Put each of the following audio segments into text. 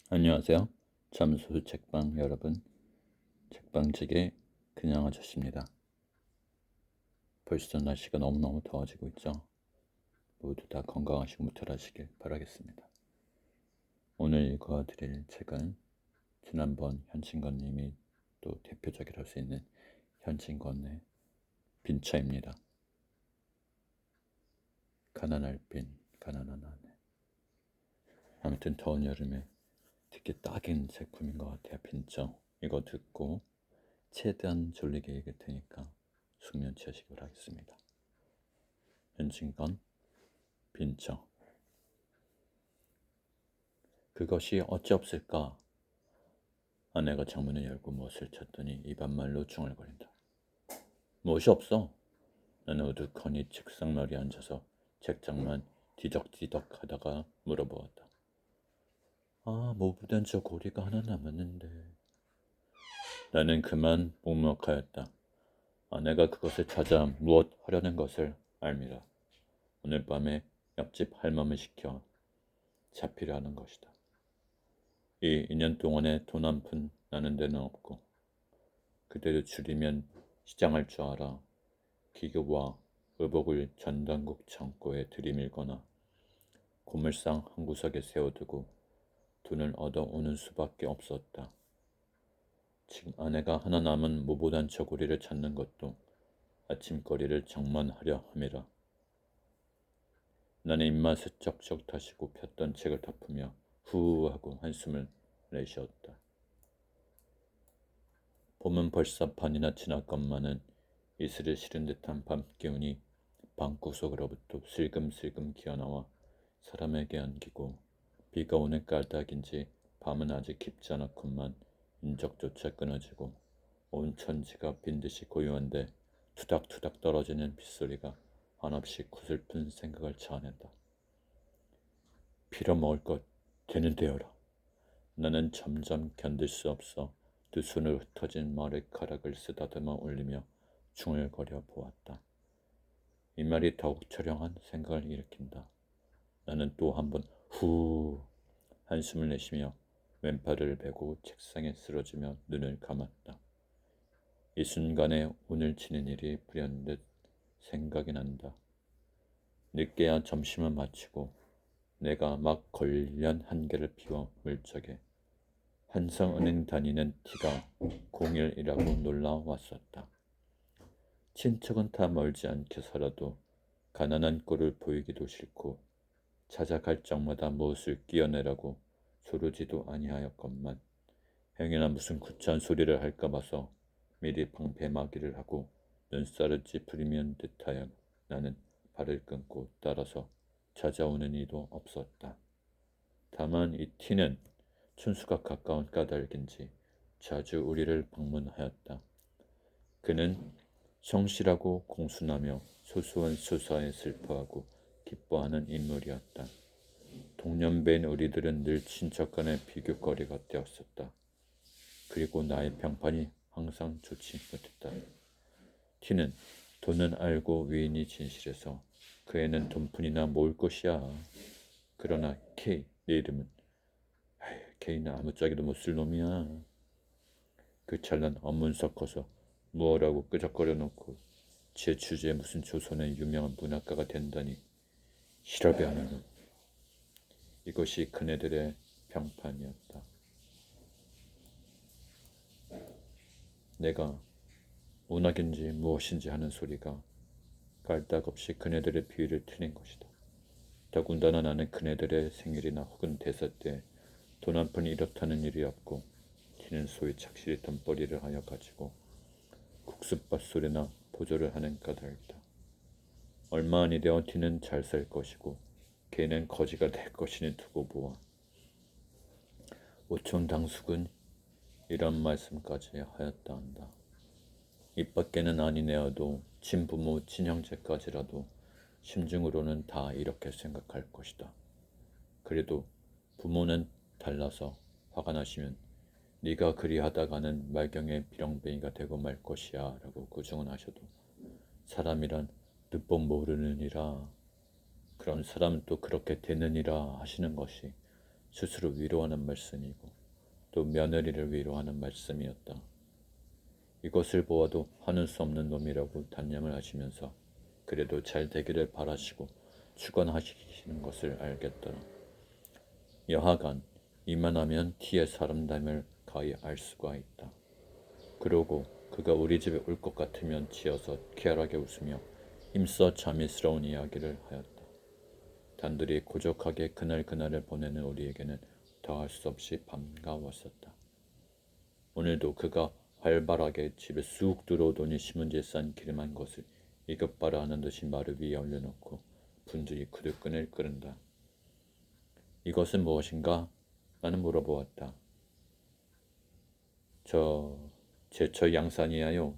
안녕하세요. 잠수 책방 여러분, 책방책의 그냥 아저씨입니다. 벌써 날씨가 너무너무 더워지고 있죠. 모두 다 건강하시고 무탈하시길 바라겠습니다. 오늘 읽어드릴 책은 지난번 현진건님이 또 대표작이라 할 수 있는 현진건의 빈처입니다. 가난할 빈, 가난한 아내. 아무튼 더운 여름에 듣기 딱인 제품인 것 같아요. 빈처. 이거 듣고 최대한 졸리게 읽을 테니까 숙면 취하시기 바라겠습니다. 현진건 빈처. 그것이 어찌 없을까? 아내가 창문을 열고 무엇을 찾더니 입안말로 중얼거린다. 무엇이 없어? 나는 우두커니 책상머리에 앉아서 책장만 뒤적뒤적 하다가 물어보았다. 모부된 저 고리가 하나 남았는데. 나는 그만 묵묵하였다. 아내가 그것을 찾아 무엇 하려는 것을 알미라. 오늘 밤에 옆집 할멈을 시켜 잡히려 하는 것이다. 이 2년 동안에 돈 한 푼 나는 데는 없고 그대로 줄이면 시장할 줄 알아 기교와 의복을 전당국 창고에 들이밀거나 고물상 한 구석에 세워두고 돈을 얻어오는 수밖에 없었다. 지금 아내가 하나 남은 모보단 저고리를 찾는 것도 아침거리를 장만하려 함이라. 나는 입맛을 쩍쩍 다시고 폈던 책을 덮으며 후 하고 한숨을 내쉬었다. 봄은 벌써 반이나 지났건만은 이슬을 실은 듯한 밤 기운이 방구석으로부터 슬금슬금 기어나와 사람에게 안기고 비가 오는 까닭인지 밤은 아직 깊지 않았건만 인적조차 끊어지고 온 천지가 빈듯이 고요한데 투닥투닥 떨어지는 빗소리가 한없이 구슬픈 생각을 자아낸다. 빌어먹을 것 되는데요라. 나는 점점 견딜 수 없어 두 손으로 흩어진 머리카락을 쓰다듬어 올리며 중얼거려 보았다. 이 말이 더욱 처량한 생각을 일으킨다. 나는 또 한 번 후 한숨을 내쉬며 왼팔을 베고 책상에 쓰러지며 눈을 감았다. 이 순간에 오늘 치는 일이 불현듯 생각이 난다. 늦게야 점심을 마치고 내가 막 걸련 한개를 피워 물적에 한성은행 다니는 티가 01이라고 놀라왔었다. 친척은 다 멀지 않게 살아도 가난한 꼴을 보이기도 싫고 찾아갈 적마다 무엇을 끼어내라고 조르지도 아니하였건만 행여나 무슨 구차한 소리를 할까 봐서 미리 방패막이를 하고 눈살을 찌푸리면 듯하여 나는 발을 끊고 따라서 찾아오는 이도 없었다. 다만 이 티는 춘수가 가까운 까닭인지 자주 우리를 방문하였다. 그는 성실하고 공순하며 소소한 수사에 슬퍼하고 기뻐하는 인물이었다. 동년배인 우리들은 늘 친척 간의 비교거리가 되었었다. 그리고 나의 평판이 항상 좋지 못했다. 티는 돈은 알고 위인이 진실해서 그 애는 돈푼이나 모을 것이야. 그러나 K, 내 이름은 K는 아무짝에도 못 쓸 놈이야. 그 찰난 언문 섞어서 뭐라고 끄적거려 놓고 제 주제에 무슨 조선의 유명한 문학가가 된다니 실업이하는 놈. 이것이 그네들의 평판이었다. 내가 문학인지 무엇인지 하는 소리가 깔딱없이 그네들의 비위를 트는 것이다. 더군다나 나는 그네들의 생일이나 혹은 대사 때 돈 한 푼이 이렇다는 일이 없고 티는 소위 착실히 돈벌이를 하여 가지고 국수밥 소리나 보조를 하는 까닭이다. 얼마 안이 되어 티는 잘 살 것이고 걔는 거지가 될 것이니 두고 보아. 오촌당숙은 이런 말씀까지 하였다 한다. 입 밖에는 아니내어도 친부모 친형제까지라도 심중으로는 다 이렇게 생각할 것이다. 그래도 부모는 달라서 화가 나시면 네가 그리하다가는 말경의 비렁뱅이가 되고 말 것이야 라고 구중은 하셔도 사람이란 뜻법 모르느니라 그런 사람은 또 그렇게 되느니라 하시는 것이 스스로 위로하는 말씀이고 또 며느리를 위로하는 말씀이었다. 이것을 보아도 하는 수 없는 놈이라고 단념을 하시면서 그래도 잘 되기를 바라시고 축원하시는 것을 알겠더라. 여하간 이만하면 티의 사람됨을 가히 알 수가 있다. 그러고 그가 우리 집에 올 것 같으면 지어서 쾌활하게 웃으며 힘써 자미스러운 이야기를 하였다. 단둘이 고적하게 그날을 보내는 우리에게는 더할 수 없이 반가웠었다. 오늘도 그가 활발하게 집에 쑥 들어오더니 신문지에 싼 기름한 것을 이것봐라 하는 듯이 마루 위에 올려놓고 분주히 구들끈을 끄른다. 이것은 무엇인가? 나는 물어보았다. 제철 양산이야요.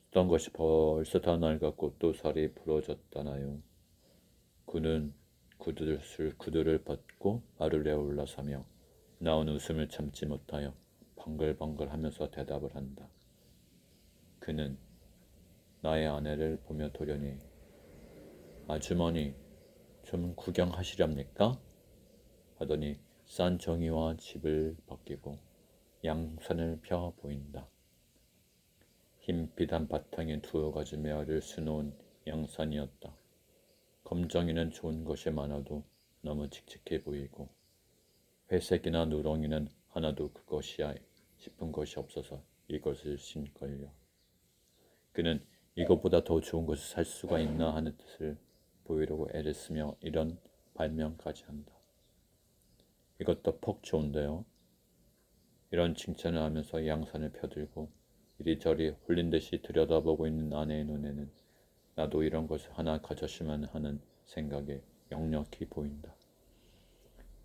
쓰던 것이 벌써 다 낡았고 또 살이 부러졌다나요. 그는 구두를 벗고 마루에 올라서며 나온 웃음을 참지 못하여 벙글벙글하면서 대답을 한다. 그는 나의 아내를 보며 돌연히 아주머니 좀 구경하시렵니까? 하더니 싼 정이와 집을 벗기고 양산을 펴 보인다. 흰빛한 바탕에 두어 가지 메아리를 수놓은 양산이었다. 검정이는 좋은 것이 많아도 너무 칙칙해 보이고 회색이나 누렁이는 하나도 그것이야 싶은 것이 없어서 이것을 신걸요. 그는 이것보다 더 좋은 것을 살 수가 있나 하는 뜻을 보이려고 애를 쓰며 이런 발명까지 한다. 이것도 퍽 좋은데요. 이런 칭찬을 하면서 양산을 펴들고 이리저리 홀린 듯이 들여다보고 있는 아내의 눈에는 나도 이런 것을 하나 가졌으면 하는 생각이 역력히 보인다.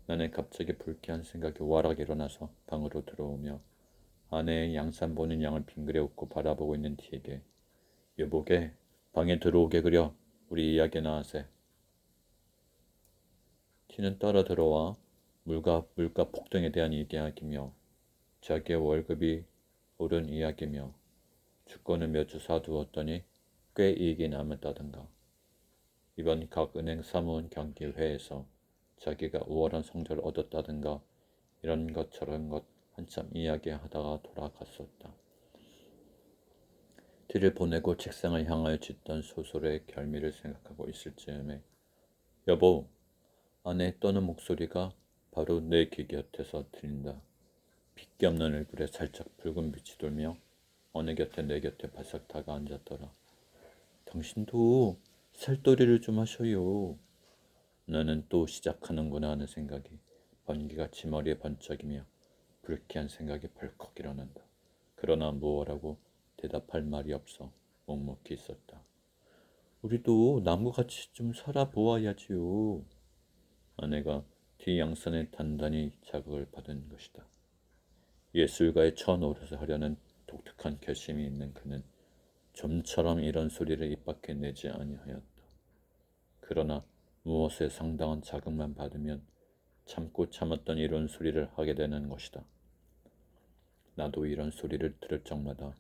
나는 갑자기 불쾌한 생각이 와락 일어나서 방으로 들어오며 아내의 양산 보는 양을 빙그레 웃고 바라보고 있는 티에게 여보게 방에 들어오게 그려 우리 이야기나 하세. 티는 따라 들어와 물가 폭등에 대한 이야기며 자기의 월급이 오른 이야기며 주권을 몇 주 사두었더니 꽤 이익이 남았다든가. 이번 각 은행 사무원 경기회에서 자기가 우월한 성적을 얻었다든가 이런 것 저런 것 한참 이야기하다가 돌아갔었다. 티를 보내고 책상을 향하여 짓던 소설의 결미를 생각하고 있을 즈음에 여보, 아내 떠는 목소리가 바로 내 귀 곁에서 들린다. 핏기 없는 얼굴에 살짝 붉은 빛이 돌며 어느 곁에 내 곁에 바싹 다가 앉았더라. 당신도 살도리를 좀 하셔요. 나는 또 시작하는구나 하는 생각이 번개같이 머리에 번쩍이며 불쾌한 생각이 벌컥 일어난다. 그러나 무엇라고 대답할 말이 없어 묵묵히 있었다. 우리도 남과 같이 좀 살아보아야지요. 아내가 뒤 양산에 단단히 자극을 받은 것이다. 예술가의 첫 노릇을 하려는 독특한 결심이 있는 그는 좀처럼 이런 소리를 입 밖에 내지 아니하였다. 그러나 무엇에 상당한 자극만 받으면 참고 참았던 이런 소리를 하게 되는 것이다. 나도 이런 소리를 들을 적마다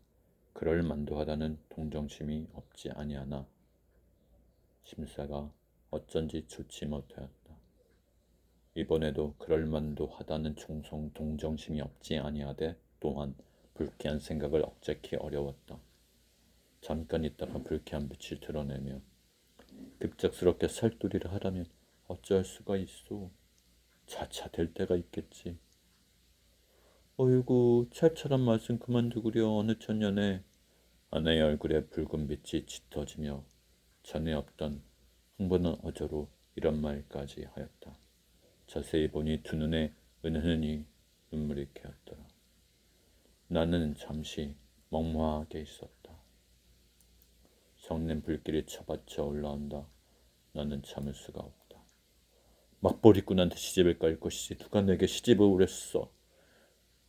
그럴 만도하다는 동정심이 없지 아니하나 심사가 어쩐지 좋지 못하였다. 이번에도 그럴 만도하다는 동정심이 없지 아니하되 또한 불쾌한 생각을 억제하기 어려웠다. 잠깐 있다가 불쾌한 빛을 드러내며 급작스럽게 살도리를 하라면 어찌할 수가 있어. 차차 될 때가 있겠지. 어이구 찰찰한 말씀 그만두구려 어느 천년에. 아내의 얼굴에 붉은 빛이 짙어지며 전에 없던 흥분한 어조로 이런 말까지 하였다. 자세히 보니 두 눈에 은은히 눈물이 개었더라. 나는 잠시 멍멍하게 있었다. 성낸 불길이 처받쳐 올라온다. 나는 참을 수가 없다. 맞벌이꾼한테 시집을 갈 것이지 누가 내게 시집을 오랬어.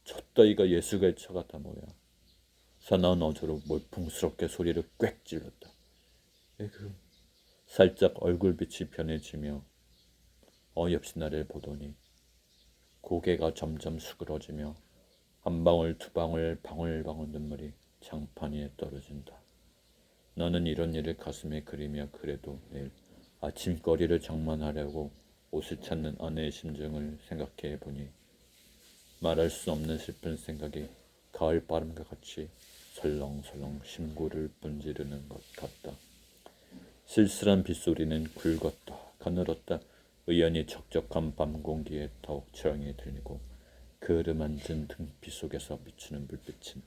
저 따위가 예술가의 처가 다 뭐야. 사나운 어조로 몰풍스럽게 소리를 꽥 찔렀다. 에그 살짝 얼굴빛이 변해지며 어이없이 나를 보더니 고개가 점점 수그러지며 한 방울 두 방울 방울방울 눈물이 장판 위에 떨어진다. 나는 이런 일을 가슴에 그리며 그래도 내일 아침거리를 장만하려고 옷을 찾는 아내의 심정을 생각해 보니 말할 수 없는 슬픈 생각이 가을 바람과 같이 설렁설렁 심고를 분지르는 것 같다. 쓸쓸한 빗소리는 굵었다 가늘었다 의연히 적적한 밤 공기에 더욱 처량히 들리고 그 어루만진 등빛 속에서 비추는 불빛은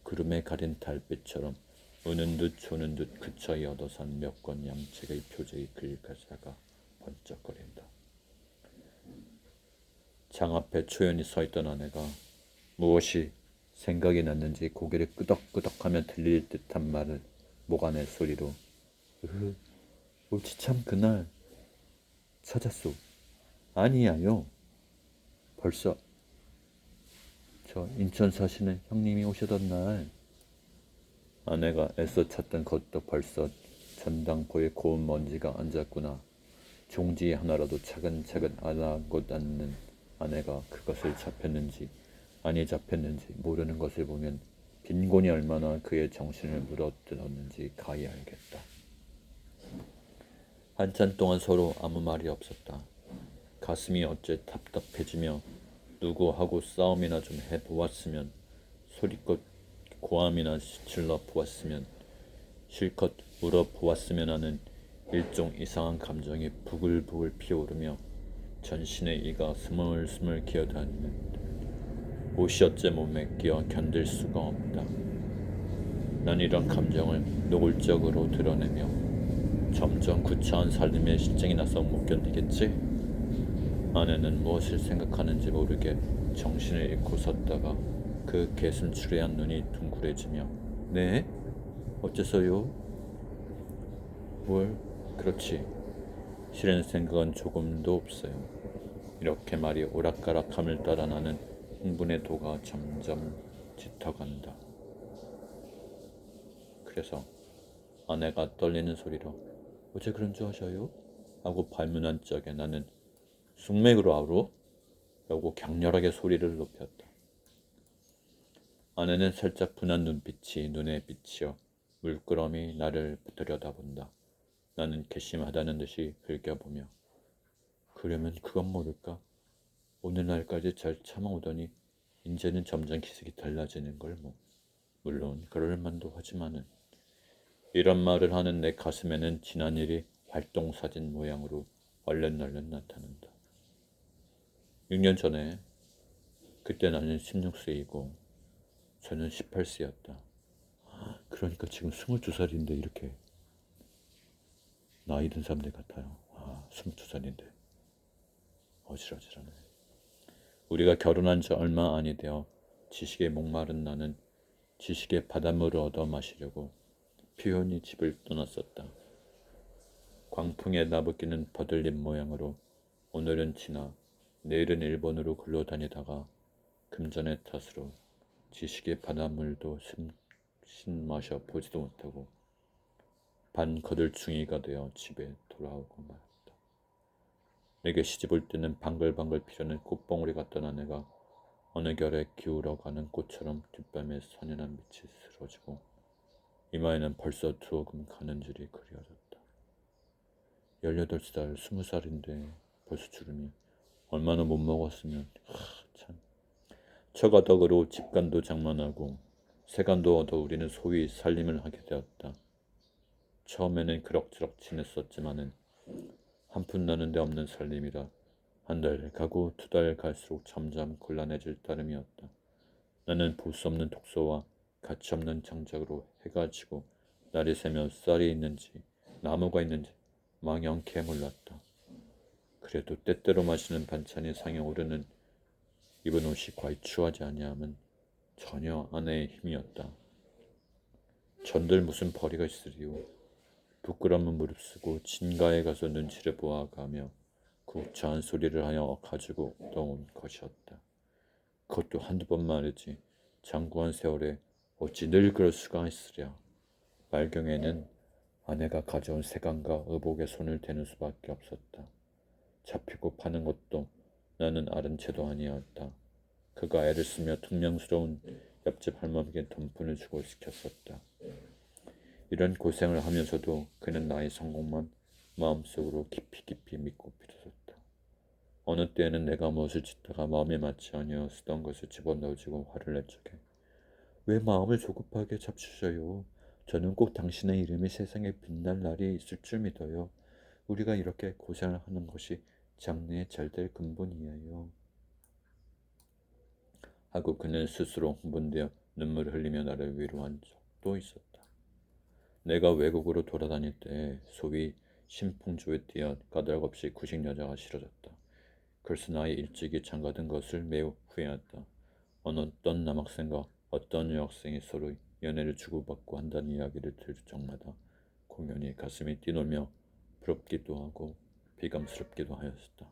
구름에 가린 달빛처럼 우는 듯 조는 듯 그쳐 여도산 몇 권 양측의 표적이 긁어사가 번쩍거린다. 장 앞에 초연히 서 있던 아내가 무엇이 생각이 났는지 고개를 끄덕끄덕하며 들릴 듯한 말을 목안의 소리로 옳지 참 그날 찾았소. 아니야요. 벌써 저 인천 사시는 형님이 오시던 날. 아내가 애써 찾던 것도 벌써 전당포에 고운 먼지가 앉았구나. 종지 하나라도 차근차근 알아곳 않는 아내가 그것을 잡혔는지 아니 잡혔는지 모르는 것을 보면 빈곤이 얼마나 그의 정신을 물어뜯었는지 가히 알겠다. 한참 동안 서로 아무 말이 없었다. 가슴이 어째 답답해지며 누구하고 싸움이나 좀 해보았으면 소리껏 고함이나 질러 보았으면 실컷 울어보았으면 하는 일종 이상한 감정이 부글부글 피어오르며 전신의 이가 스물스물 기어다니는 옷이 어째 몸에 끼어 견딜 수가 없다. 난 이런 감정을 노골적으로 드러내며 점점 구차한 삶의 실증이 나서 못 견디겠지? 아내는 무엇을 생각하는지 모르게 정신을 잃고 섰다가 그 개슴츠레한 눈이 둥그레지며 네? 어째서요? 뭘? 그렇지. 실은 생각은 조금도 없어요. 이렇게 말이 오락가락함을 따라 나는 흥분의 도가 점점 짙어간다. 그래서 아내가 떨리는 소리로 어째 그런 줄 아셔요? 하고 발문한 적에 나는 숙맥으로 알어? 라고 격렬하게 소리를 높였다. 아내는 살짝 분한 눈빛이 눈에 비치어 물끄러미 나를 들여다본다. 나는 괘씸하다는 듯이 흘겨보며 그러면 그건 모를까? 오늘날까지 잘 참아오더니 이제는 점점 기색이 달라지는 걸 뭐. 물론 그럴 만도 하지만은 이런 말을 하는 내 가슴에는 지난 일이 활동사진 모양으로 얼른얼른 나타난다. 6년 전에 그때 나는 16세이고 저는 18세였다. 그러니까 지금 22살인데 이렇게 나이 든 사람들 같아요. 22살인데 어지러지라네. 우리가 결혼한 지 얼마 아니 되어 지식에 목마른 나는 지식의 바닷물을 얻어 마시려고 표현이 집을 떠났었다. 광풍에 나부끼는 버들림 모양으로 오늘은 지나 내일은 일본으로 글로 다니다가 금전의 탓으로 지식의 바닷물도 신 마셔 보지도 못하고 반 거들충이가 되어 집에 돌아오고 말았다. 내게 시집올 때는 방글방글 피려는 꽃봉오리 같던 아내가 어느 결에 기울어가는 꽃처럼 뒷밤에 선연한 빛이 스러지고 이마에는 벌써 두어금 가는 줄이 그리워졌다. 18살, 20살인데 벌써 주름이 얼마나 못 먹었으면 참. 처가덕으로 집간도 장만하고 세간도 얻어 우리는 소위 살림을 하게 되었다. 처음에는 그럭저럭 지냈었지만은 한 푼 나는 데 없는 살림이라 한 달 가고 2달 갈수록 점점 곤란해질 따름이었다. 나는 볼 수 없는 독소와 가치 없는 장작으로 해가 지고 날이 새면 쌀이 있는지 나무가 있는지 망연케 몰랐다. 그래도 때때로 마시는 반찬이 상에 오르는 입은 옷이 과히 추하지 아니함은 전혀 아내의 힘이었다. 전들 무슨 벌이가 있으리요. 부끄러움은 무릅쓰고 진가에 가서 눈치를 보아가며 구차한 소리를 하여 가지고 떠온 것이었다. 그것도 한두 번 말이지 장구한 세월에 어찌 늘 그럴 수가 있으랴. 말경에는 아내가 가져온 세간과 의복에 손을 대는 수밖에 없었다. 잡히고 파는 것도 나는 아른 채도 아니었다. 그가 애를 쓰며 퉁명스러운 옆집 할머니에게 돈푼을 주고 시켰었다. 이런 고생을 하면서도 그는 나의 성공만 마음속으로 깊이 믿고 빌었었다. 어느 때에는 내가 무엇을 짓다가 마음에 맞지 아니하여 쓰던 것을 집어넣어주고 화를 낼 적에 왜 마음을 조급하게 잡수셔요? 저는 꼭 당신의 이름이 세상에 빛날 날이 있을 줄 믿어요. 우리가 이렇게 고생을 하는 것이 장래에 잘 될 근본이에요. 하고 그는 스스로 흥분되어 눈물을 흘리며 나를 위로한 적도 있었다. 내가 외국으로 돌아다닐 때 소위 신풍조에 뛰어 까닭없이 구식 여자가 싫어졌다. 그래서 나의 일찍이 장가든 것을 매우 후회했다. 어떤 남학생과 어떤 여학생이 서로 연애를 주고받고 한다는 이야기를 들을 적마다 공연히 가슴이 뛰놀며 부럽기도 하고 비감스럽기도 하였다.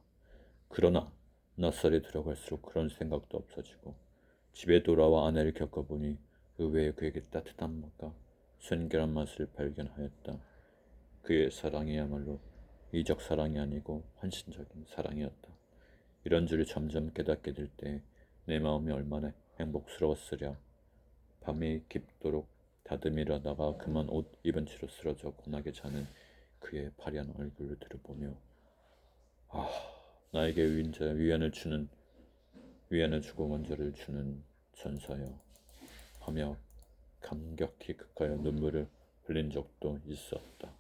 그러나 낯살이 들어갈수록 그런 생각도 없어지고 집에 돌아와 아내를 겪어보니 의외의 그에게 따뜻한 맛과 순결한 맛을 발견하였다. 그의 사랑이야말로 이적 사랑이 아니고 헌신적인 사랑이었다. 이런 줄을 점점 깨닫게 될 때 내 마음이 얼마나 행복스러웠으랴. 밤이 깊도록 다듬이려다가 그만 옷 입은 채로 쓰러져 고나게 자는 그의 파리한 얼굴을 들여보며 나에게 위안을 주고 원자를 주는 천사여 하며 감격히 극하여 눈물을 흘린 적도 있었다.